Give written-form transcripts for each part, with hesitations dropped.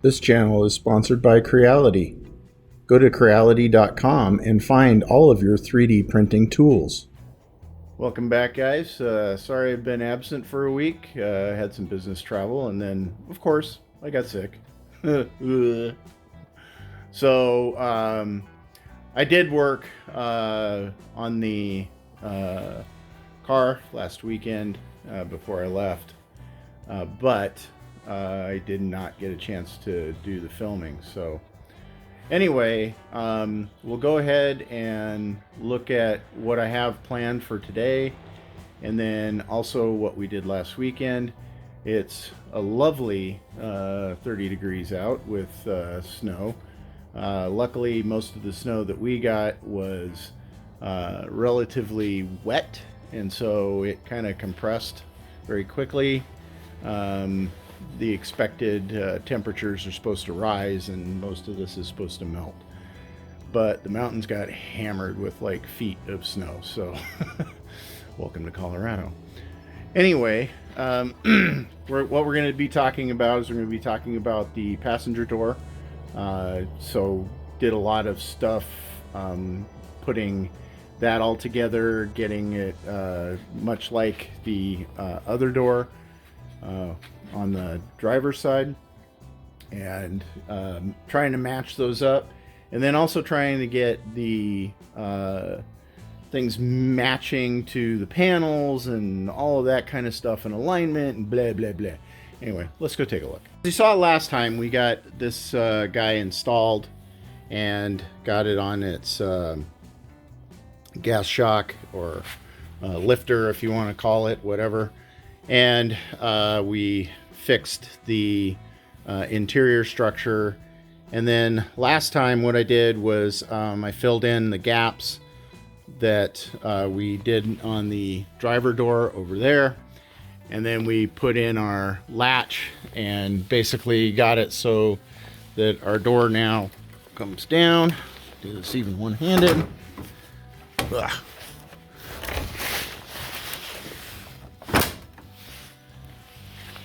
This channel is sponsored by Creality. Go to Creality.com and find all of your 3D printing tools. Welcome back, guys. Sorry I've been absent for a week. I had some business travel, and then, of course, I got sick. So, I did work on the car last weekend before I left, but I did not get a chance to do the filming. So anyway, we'll go ahead and look at what I have planned for today, and then also what we did last weekend. It's a lovely 30 degrees out with snow. Luckily, most of the snow that we got was relatively wet, and so it kind of compressed very quickly. The expected temperatures are supposed to rise, and most of this is supposed to melt. But the mountains got hammered with like feet of snow, so welcome to Colorado. Anyway, what we're going to be talking about is we're going to be talking about the passenger door. So did a lot of stuff putting that all together, getting it much like the other door on the driver's side, and trying to match those up, and then also trying to get the things matching to the panels and all of that kind of stuff, and alignment and blah blah blah. Anyway, let's go take a look. As you saw last time, we got this guy installed and got it on its gas shock, or lifter if you want to call it, whatever. And we fixed the interior structure. And then last time what I did was I filled in the gaps that we did on the driver door over there. And then we put in our latch and basically got it so that our door now comes down. Do this even one-handed. Ugh.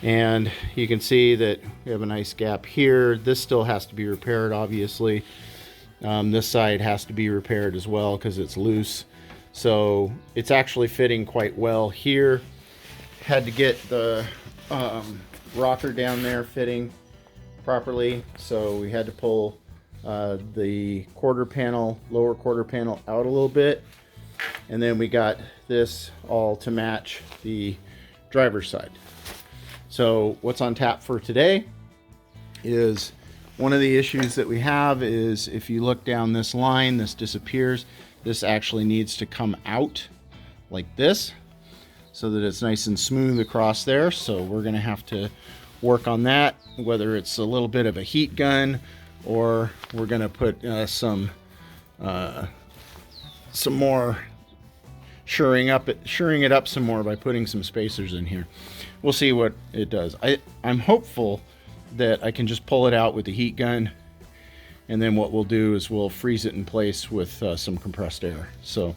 And you can see that we have a nice gap here. This still has to be repaired, obviously. This side has to be repaired as well because it's loose. So it's actually fitting quite well here. Had to get the rocker down there fitting properly, so we had to pull the quarter panel, lower quarter panel out a little bit, and then we got this all to match the driver's side. So what's on tap for today is, one of the issues that we have is if you look down this line, this disappears. This actually needs to come out like this so that it's nice and smooth across there. So we're going to have to work on that, whether it's a little bit of a heat gun, or we're going to put some more shoring it up some more by putting some spacers in here. We'll see what it does. I'm hopeful that I can just pull it out with the heat gun, and then what we'll do is we'll freeze it in place with some compressed air. So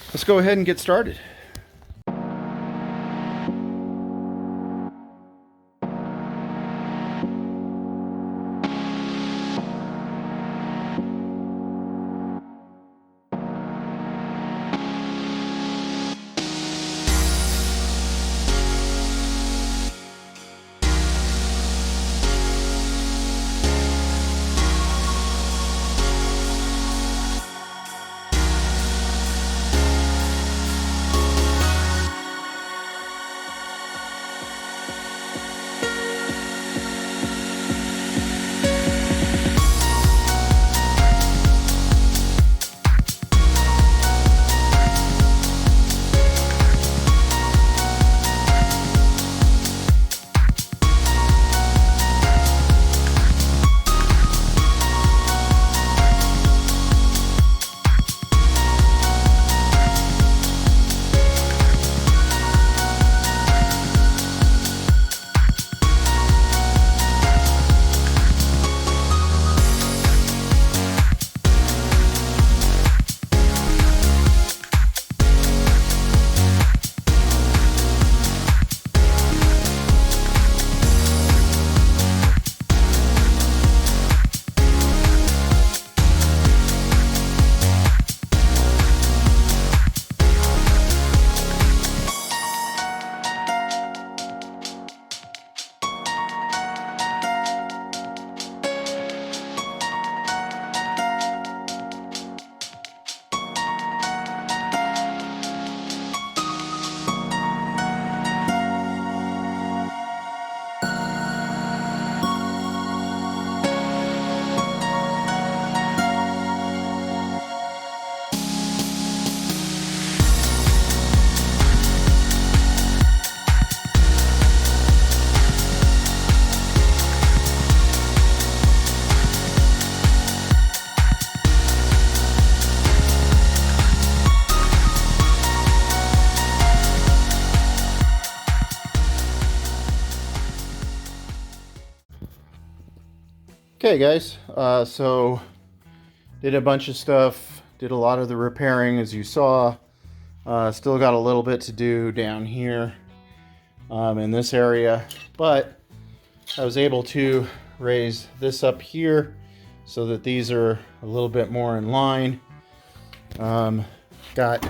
let's go ahead and get started. Okay guys, so did a bunch of stuff, did a lot of the repairing as you saw. Still got a little bit to do down here in this area, but I was able to raise this up here so that these are a little bit more in line. Got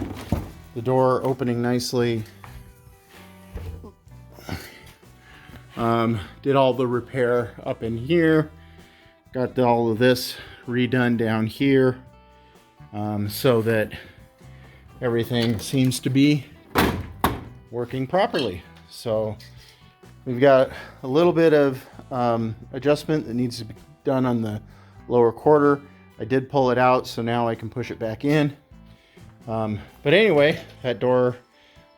the door opening nicely. Did all the repair up in here. Got all of this redone down here so that everything seems to be working properly. So we've got a little bit of adjustment that needs to be done on the lower quarter. I did pull it out, so now I can push it back in. But anyway, that door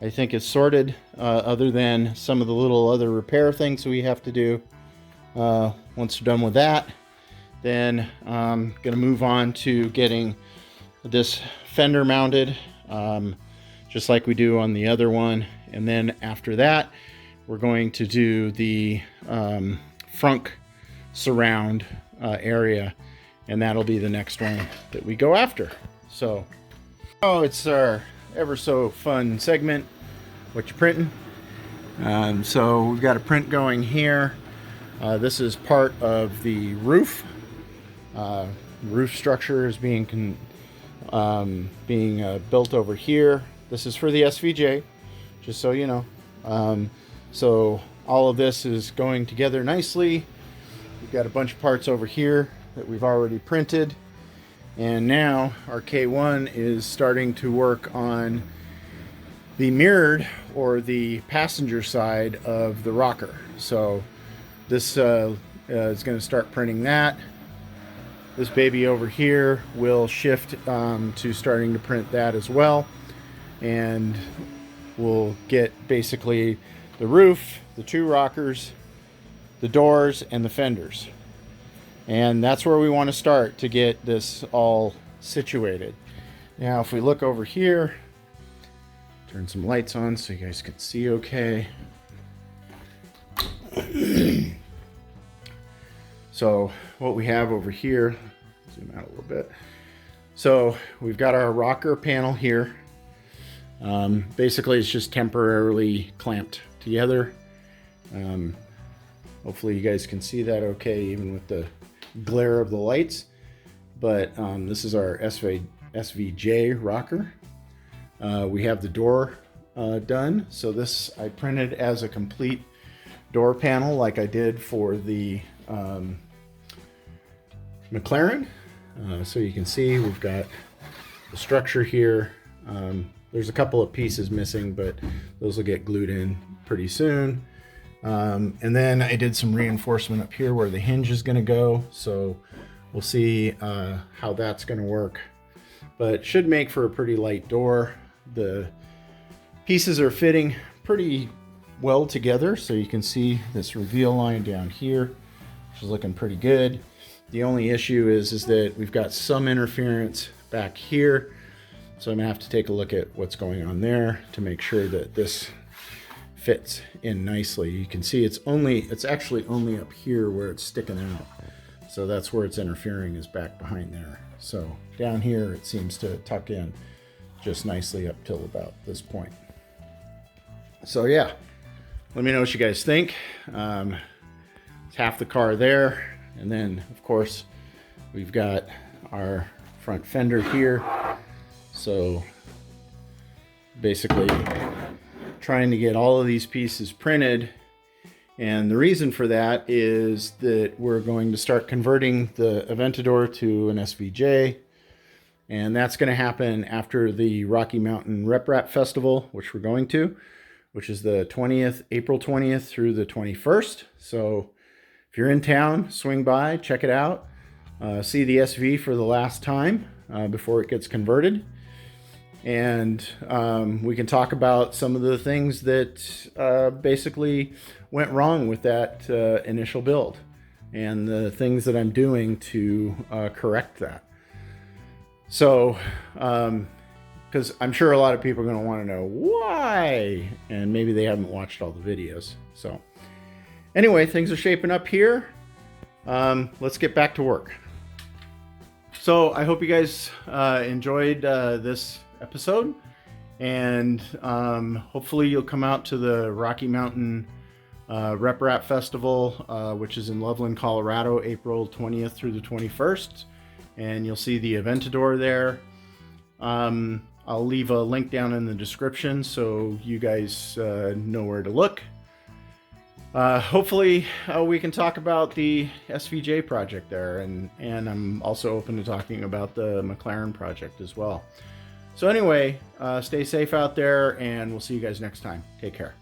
I think is sorted, other than some of the little other repair things we have to do. Once we're done with that, then I'm gonna move on to getting this fender mounted, just like we do on the other one. And then after that, we're going to do the front surround area, and that'll be the next one that we go after. So, oh, it's our ever so fun segment, what you printing. So we've got a print going here. This is part of the roof. Roof structure is being built over here. This is for the SVJ, just so you know. So all of this is going together nicely. We've got a bunch of parts over here that we've already printed, and now our K1 is starting to work on the mirrored or the passenger side of the rocker. So this is going to start printing that. This baby over here will shift to starting to print that as well, and we'll get basically the roof, the two rockers, the doors, and the fenders. And that's where we want to start to get this all situated. Now if we look over here, turn some lights on so you guys can see okay. So what we have over here, zoom out a little bit. So we've got our rocker panel here. Basically it's just temporarily clamped together. Hopefully you guys can see that okay, even with the glare of the lights. But this is our SVJ rocker. We have the door done. So this I printed as a complete door panel like I did for the McLaren. So you can see we've got the structure here. There's a couple of pieces missing, but those will get glued in pretty soon. And then I did some reinforcement up here where the hinge is going to go. So we'll see how that's going to work. But it should make for a pretty light door. The pieces are fitting pretty well together. So you can see this reveal line down here, which is looking pretty good. The only issue is that we've got some interference back here. So I'm gonna have to take a look at what's going on there to make sure that this fits in nicely. You can see it's actually only up here where it's sticking out. So that's where it's interfering, is back behind there. So down here it seems to tuck in just nicely up till about this point. So yeah, let me know what you guys think. It's half the car there. And then of course we've got our front fender here. So basically trying to get all of these pieces printed. And the reason for that is that we're going to start converting the Aventador to an SVJ. And that's going to happen after the Rocky Mountain Rep Rap Festival, which we're going to, which is the 20th, April 20th through the 21st. So if you're in town, swing by, check it out. See the SV for the last time before it gets converted. And we can talk about some of the things that basically went wrong with that initial build and the things that I'm doing to correct that. So, because I'm sure a lot of people are going to want to know why, and maybe they haven't watched all the videos. So anyway, things are shaping up here. let's get back to work. So I hope you guys enjoyed this episode, and hopefully you'll come out to the Rocky Mountain Rep Rap Festival, which is in Loveland, Colorado, April 20th through the 21st, and you'll see the Aventador there. I'll leave a link down in the description so you guys know where to look. Hopefully we can talk about the SVJ project there, and I'm also open to talking about the McLaren project as well. So anyway, stay safe out there, and we'll see you guys next time. Take care.